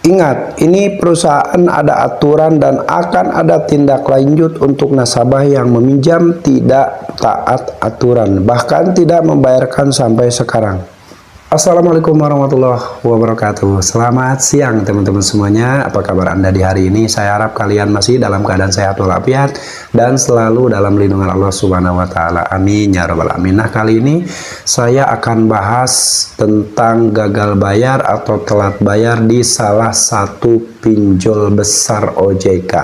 Ingat, ini perusahaan ada aturan dan akan ada tindak lanjut untuk nasabah yang meminjam tidak taat aturan, bahkan tidak membayarkan sampai sekarang. Assalamualaikum warahmatullahi wabarakatuh. Selamat siang teman-teman semuanya. Apa kabar Anda di hari ini? Saya harap kalian masih dalam keadaan sehat walafiat dan selalu dalam lindungan Allah Subhanahu wa taala. Amin ya rabbal alamin. Nah, kali ini saya akan bahas tentang gagal bayar atau telat bayar di salah satu pinjol besar OJK.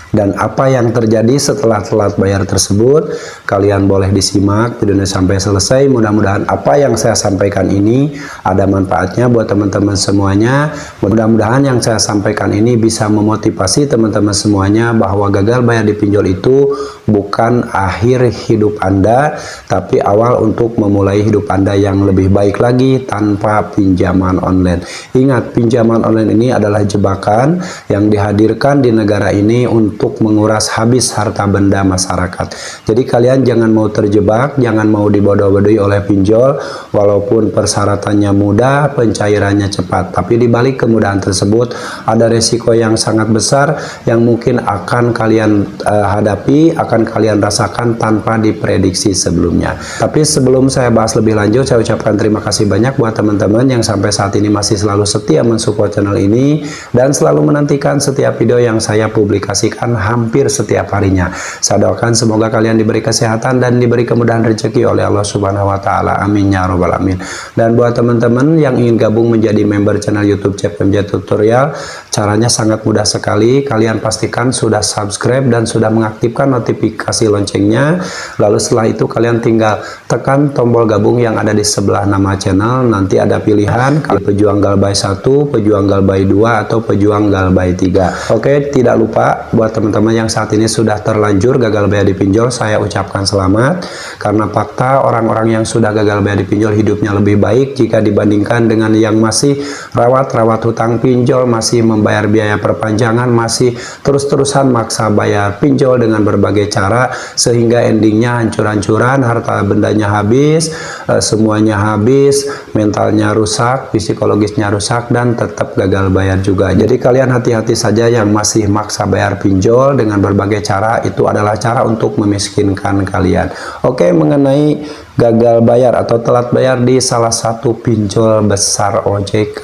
Dan apa yang terjadi setelah telat bayar tersebut, kalian boleh disimak videonya sampai selesai. Mudah-mudahan apa yang saya sampaikan ini ada manfaatnya buat teman-teman semuanya. Mudah-mudahan yang saya sampaikan ini bisa memotivasi teman-teman semuanya bahwa gagal bayar di pinjol itu bukan akhir hidup Anda, tapi awal untuk memulai hidup Anda yang lebih baik lagi tanpa pinjaman online. Ingat, pinjaman online ini adalah jebakan yang dihadirkan di negara ini untuk menguras habis harta benda masyarakat. Jadi kalian jangan mau terjebak, jangan mau dibodoh-bodohi oleh pinjol, walaupun persyaratannya mudah, pencairannya cepat. Tapi dibalik kemudahan tersebut ada resiko yang sangat besar yang mungkin akan kalian hadapi, akan kalian rasakan tanpa diprediksi sebelumnya. Tapi sebelum saya bahas lebih lanjut, saya ucapkan terima kasih banyak buat teman-teman yang sampai saat ini masih selalu setia mensupport channel ini dan selalu menantikan setiap video yang saya publikasikan hampir setiap harinya. Saya doakan semoga kalian diberi kesehatan dan diberi kemudahan rezeki oleh Allah Subhanahu wa taala. Amin ya rabbal alamin. Dan buat teman-teman yang ingin gabung menjadi member channel YouTube CFMJ Tutorial, caranya sangat mudah sekali. Kalian pastikan sudah subscribe dan sudah mengaktifkan notifikasi loncengnya. Lalu setelah itu kalian tinggal tekan tombol gabung yang ada di sebelah nama channel. Nanti ada pilihan pejuang galbay 1, pejuang galbay 2 atau pejuang galbay 3. Oke, tidak lupa buat teman-teman yang saat ini sudah terlanjur gagal bayar di pinjol, saya ucapkan selamat, karena fakta orang-orang yang sudah gagal bayar di pinjol hidupnya lebih baik jika dibandingkan dengan yang masih rawat hutang pinjol, masih membayar biaya perpanjangan, masih terus-terusan maksa bayar pinjol dengan berbagai cara sehingga endingnya hancur-hancuran, harta bendanya habis, semuanya habis, mentalnya rusak, psikologisnya rusak, dan tetap gagal bayar juga. Jadi kalian hati-hati saja yang masih maksa bayar pinjol dengan berbagai cara, itu adalah cara untuk memiskinkan kalian. Oke, mengenai gagal bayar atau telat bayar di salah satu pinjol besar OJK,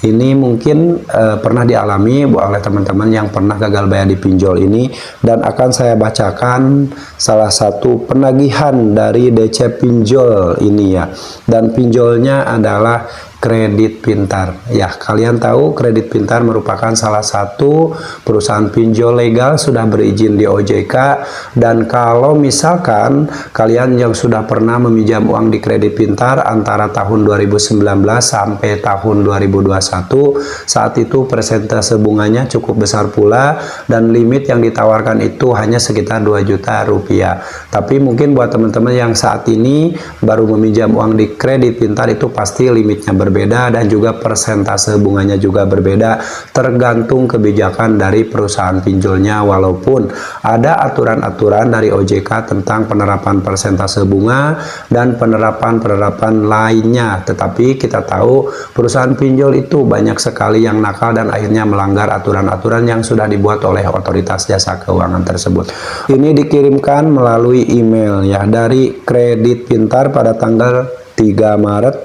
ini mungkin pernah dialami oleh teman-teman yang pernah gagal bayar di pinjol ini, dan akan saya bacakan salah satu penagihan dari DC pinjol ini ya. Dan pinjolnya adalah Kredit Pintar. Ya, kalian tahu Kredit Pintar merupakan salah satu perusahaan pinjol legal, sudah berizin di OJK. Dan kalau misalkan kalian yang sudah pernah meminjam uang di Kredit Pintar antara tahun 2019 sampai tahun 2021, saat itu persentase bunganya cukup besar pula dan limit yang ditawarkan itu hanya sekitar 2 juta rupiah. Tapi mungkin buat teman-teman yang saat ini baru meminjam uang di Kredit Pintar, itu pasti limitnya berbeda dan juga persentase bunganya juga berbeda tergantung kebijakan dari perusahaan pinjolnya. Walaupun ada aturan-aturan dari OJK tentang penerapan persentase bunga dan penerapan lainnya, tetapi kita tahu perusahaan pinjol itu banyak sekali yang nakal dan akhirnya melanggar aturan-aturan yang sudah dibuat oleh otoritas jasa keuangan tersebut. Ini dikirimkan melalui email ya dari Kredit Pintar pada tanggal 2 Maret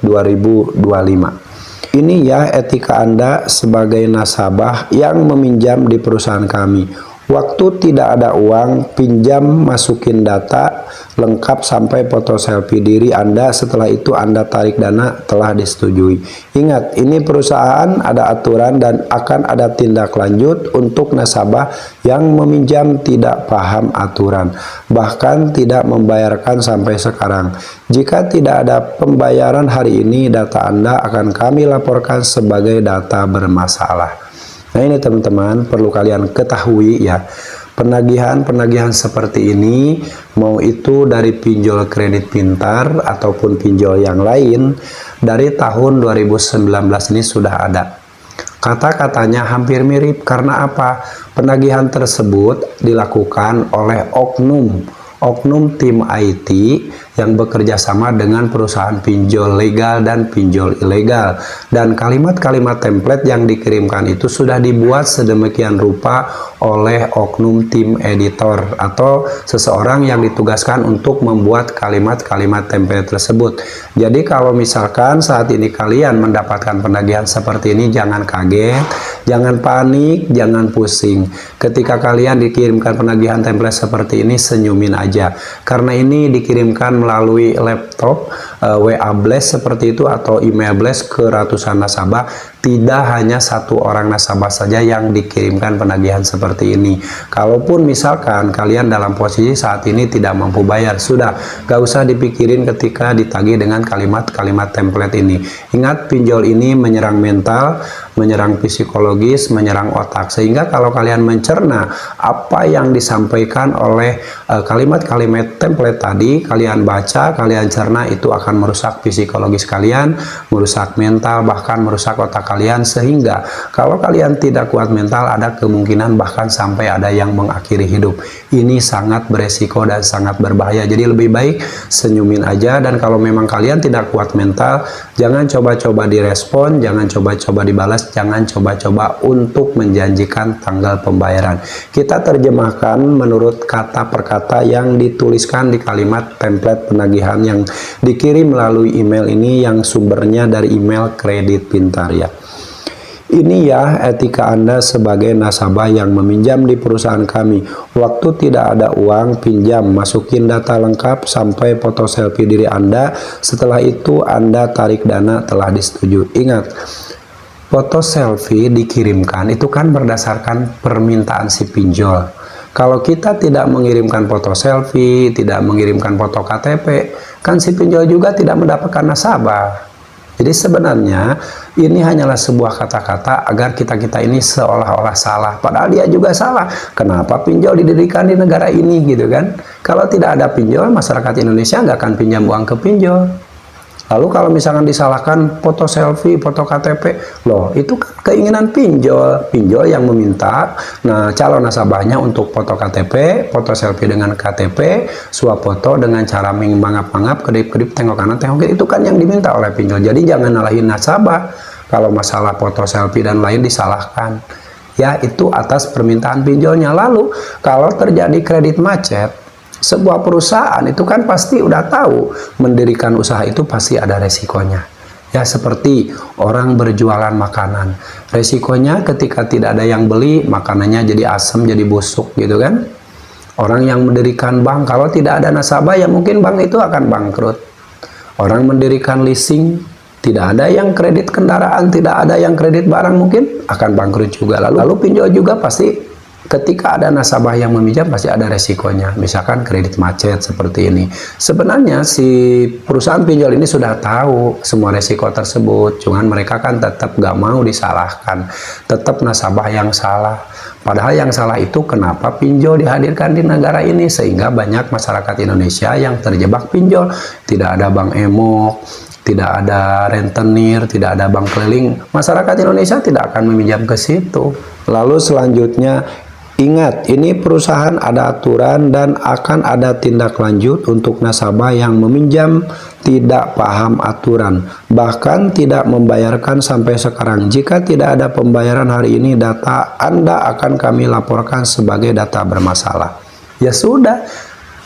2025. Ini ya etika Anda sebagai nasabah yang meminjam di perusahaan kami. Waktu tidak ada uang, pinjam, masukin data lengkap sampai foto selfie diri Anda. Setelah itu Anda tarik dana telah disetujui. Ingat, ini perusahaan ada aturan dan akan ada tindak lanjut untuk nasabah yang meminjam tidak paham aturan, bahkan tidak membayarkan sampai sekarang. Jika tidak ada pembayaran hari ini, data Anda akan kami laporkan sebagai data bermasalah. Nah, ini teman-teman perlu kalian ketahui ya, penagihan seperti ini, mau itu dari pinjol Kredit Pintar ataupun pinjol yang lain, dari tahun 2019 ini sudah ada. Kata-katanya hampir mirip. Karena apa? Penagihan tersebut dilakukan oleh oknum tim IT yang bekerja sama dengan perusahaan pinjol legal dan pinjol ilegal. Dan kalimat-kalimat template yang dikirimkan itu sudah dibuat sedemikian rupa oleh oknum tim editor atau seseorang yang ditugaskan untuk membuat kalimat-kalimat template tersebut. Jadi kalau misalkan saat ini kalian mendapatkan penagihan seperti ini, jangan kaget, jangan panik, jangan pusing. Ketika kalian dikirimkan penagihan template seperti ini, senyumin aja. Karena ini dikirimkan melalui laptop, WA blast seperti itu atau email blast ke ratusan nasabah. Tidak hanya satu orang nasabah saja yang dikirimkan penagihan seperti ini. Kalaupun misalkan kalian dalam posisi saat ini tidak mampu bayar, sudah gak usah dipikirin ketika ditagih dengan kalimat-kalimat template ini. Ingat, pinjol ini menyerang mental, menyerang psikologis, menyerang otak. Sehingga kalau kalian mencerna apa yang disampaikan oleh kalimat-kalimat template tadi, kalian baca, kalian cerna, itu akan merusak psikologis kalian, merusak mental, bahkan merusak otak kalian. Sehingga kalau kalian tidak kuat mental, ada kemungkinan bahkan sampai ada yang mengakhiri hidup. Ini sangat beresiko dan sangat berbahaya. Jadi lebih baik senyumin aja. Dan kalau memang kalian tidak kuat mental, jangan coba-coba direspon, jangan coba-coba dibalas, jangan coba-coba untuk menjanjikan tanggal pembayaran. Kita terjemahkan menurut kata per kata yang dituliskan di kalimat template penagihan yang dikirim melalui email ini, yang sumbernya dari email Kredit Pintar ya. Ini ya etika Anda sebagai nasabah yang meminjam di perusahaan kami. Waktu tidak ada uang, pinjam, masukin data lengkap sampai foto selfie diri Anda. Setelah itu Anda tarik dana telah disetujui. Ingat, foto selfie dikirimkan itu kan berdasarkan permintaan si pinjol. Kalau kita tidak mengirimkan foto selfie, tidak mengirimkan foto KTP, kan si pinjol juga tidak mendapatkan nasabah. Jadi sebenarnya ini hanyalah sebuah kata-kata agar kita-kita ini seolah-olah salah. Padahal dia juga salah. Kenapa pinjol didirikan di negara ini gitu kan? Kalau tidak ada pinjol, masyarakat Indonesia nggak akan pinjam uang ke pinjol. Lalu kalau misalkan disalahkan foto selfie, foto KTP, loh itu kan keinginan pinjol. Pinjol yang meminta calon nasabahnya untuk foto KTP, foto selfie dengan KTP, suap foto dengan cara mangap-mangap, kedip-kedip, tengok kanan, tengok kiri. Itu kan yang diminta oleh pinjol. Jadi jangan nyalahin nasabah kalau masalah foto selfie dan lain disalahkan. Ya, itu atas permintaan pinjolnya. Lalu kalau terjadi kredit macet, sebuah perusahaan itu kan pasti udah tahu mendirikan usaha itu pasti ada resikonya. Ya, seperti orang berjualan makanan. Resikonya ketika tidak ada yang beli, makanannya jadi asam, jadi busuk gitu kan. Orang yang mendirikan bank, kalau tidak ada nasabah ya mungkin bank itu akan bangkrut. Orang mendirikan leasing, tidak ada yang kredit kendaraan, tidak ada yang kredit barang, mungkin akan bangkrut juga. Lalu pinjol juga pasti ketika ada nasabah yang meminjam pasti ada resikonya, misalkan kredit macet seperti ini. Sebenarnya si perusahaan pinjol ini sudah tahu semua resiko tersebut, cuman mereka kan tetap gak mau disalahkan, tetap nasabah yang salah. Padahal yang salah itu kenapa pinjol dihadirkan di negara ini, sehingga banyak masyarakat Indonesia yang terjebak pinjol. Tidak ada bank emok, tidak ada rentenir, tidak ada bank keliling, masyarakat Indonesia tidak akan meminjam ke situ. Lalu selanjutnya, ingat, ini perusahaan ada aturan dan akan ada tindak lanjut untuk nasabah yang meminjam tidak paham aturan, bahkan tidak membayarkan sampai sekarang. Jika tidak ada pembayaran hari ini, data Anda akan kami laporkan sebagai data bermasalah. Ya sudah,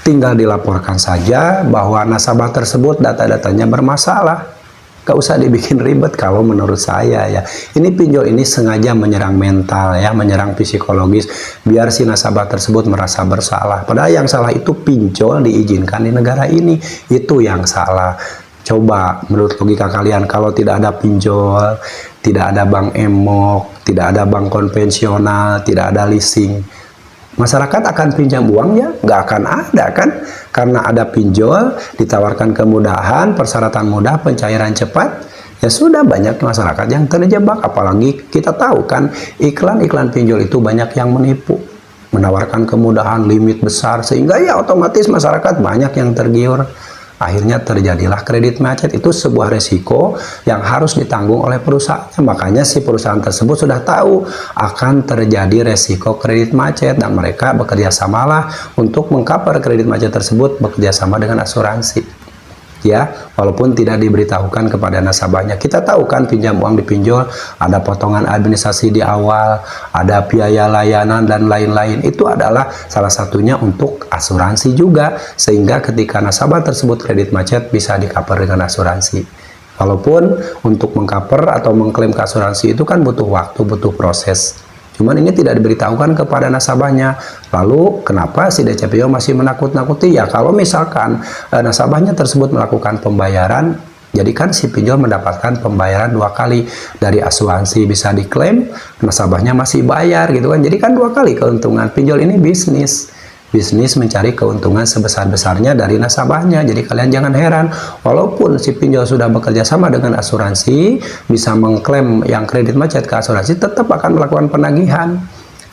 tinggal dilaporkan saja bahwa nasabah tersebut data-datanya bermasalah. Gak usah dibikin ribet kalau menurut saya ya. Ini pinjol ini sengaja menyerang mental ya, menyerang psikologis biar si nasabah tersebut merasa bersalah. Padahal yang salah itu pinjol diizinkan di negara ini, itu yang salah. Coba menurut logika kalian, kalau tidak ada pinjol, tidak ada bank emok, tidak ada bank konvensional, tidak ada leasing, masyarakat akan pinjam uangnya? Nggak akan ada kan? Karena ada pinjol, ditawarkan kemudahan, persyaratan mudah, pencairan cepat, ya sudah banyak masyarakat yang terjebak. Apalagi kita tahu kan, iklan-iklan pinjol itu banyak yang menipu, menawarkan kemudahan, limit besar, sehingga ya otomatis masyarakat banyak yang tergiur. Akhirnya terjadilah kredit macet. Itu sebuah resiko yang harus ditanggung oleh perusahaan. Makanya si perusahaan tersebut sudah tahu akan terjadi resiko kredit macet, dan mereka bekerja samalah untuk mengcover kredit macet tersebut, bekerja sama dengan asuransi. ya, walaupun tidak diberitahukan kepada nasabahnya. Kita tahu kan pinjam uang di pinjol ada potongan administrasi di awal, ada biaya layanan dan lain-lain. Itu adalah salah satunya untuk asuransi juga, sehingga ketika nasabah tersebut kredit macet bisa di-cover dengan asuransi. Walaupun untuk meng-cover atau mengklaim ke asuransi itu kan butuh waktu, butuh proses. Cuman ini tidak diberitahukan kepada nasabahnya. Lalu kenapa si DC Pinjol masih menakut-nakuti? Ya kalau misalkan nasabahnya tersebut melakukan pembayaran, jadi kan si pinjol mendapatkan pembayaran 2 kali. Dari asuransi bisa diklaim, nasabahnya masih bayar gitu kan. Jadi kan 2 kali keuntungan. Pinjol ini bisnis mencari keuntungan sebesar-besarnya dari nasabahnya. Jadi kalian jangan heran, walaupun si pinjol sudah bekerja sama dengan asuransi, bisa mengklaim yang kredit macet ke asuransi, tetap akan melakukan penagihan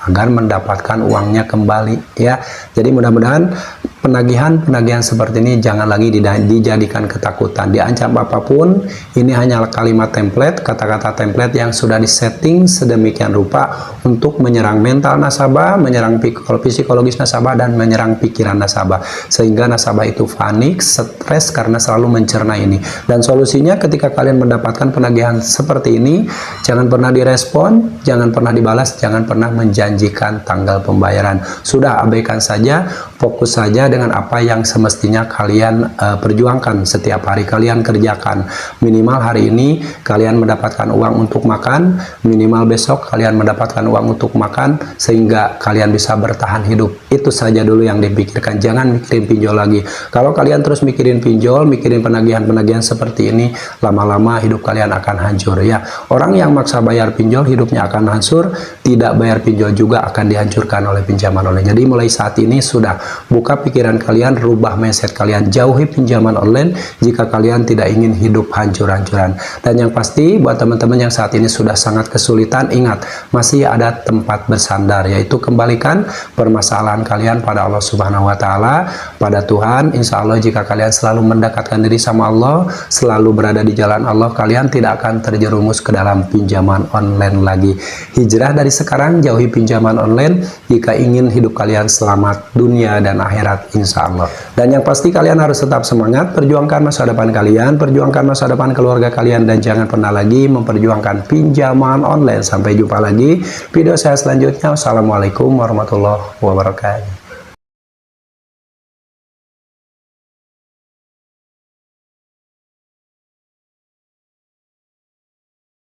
agar mendapatkan uangnya kembali, ya. Jadi mudah-mudahan penagihan seperti ini jangan lagi dijadikan ketakutan, diancam apapun. Ini hanyalah kalimat template, kata-kata template yang sudah disetting sedemikian rupa untuk menyerang mental nasabah, menyerang psikologis nasabah, dan menyerang pikiran nasabah, sehingga nasabah itu panik, stres karena selalu mencerna ini. Dan solusinya ketika kalian mendapatkan penagihan seperti ini, jangan pernah direspon, jangan pernah dibalas, jangan pernah menjanjikan tanggal pembayaran. Sudah abaikan saja, fokus saja dengan apa yang semestinya kalian perjuangkan setiap hari kalian kerjakan. Minimal hari ini kalian mendapatkan uang untuk makan, minimal besok kalian mendapatkan uang untuk makan, sehingga kalian bisa bertahan hidup. Itu saja dulu yang dipikirkan, jangan mikirin pinjol lagi. Kalau kalian terus mikirin pinjol, mikirin penagihan-penagihan seperti ini, lama-lama hidup kalian akan hancur, ya. Orang yang maksa bayar pinjol hidupnya akan hancur, tidak bayar pinjol juga akan dihancurkan oleh pinjaman online. Jadi mulai saat ini sudah buka pikiran kalian, rubah mindset kalian, jauhi pinjaman online jika kalian tidak ingin hidup hancur-hancuran. Dan yang pasti buat teman-teman yang saat ini sudah sangat kesulitan, ingat masih ada tempat bersandar, yaitu kembalikan permasalahan kalian pada Allah Subhanahu wa Ta'ala, pada Tuhan. Insya Allah jika kalian selalu mendekatkan diri sama Allah, selalu berada di jalan Allah, kalian tidak akan terjerumus ke dalam pinjaman online lagi. Hijrah dari sekarang, jauhi pinjaman online jika ingin hidup kalian selamat dunia dan akhirat insya Allah. Dan yang pasti kalian harus tetap semangat, perjuangkan masa depan kalian, perjuangkan masa depan keluarga kalian, dan jangan pernah lagi memperjuangkan pinjaman online. Sampai jumpa lagi video saya selanjutnya. Wassalamualaikum warahmatullahi wabarakatuh.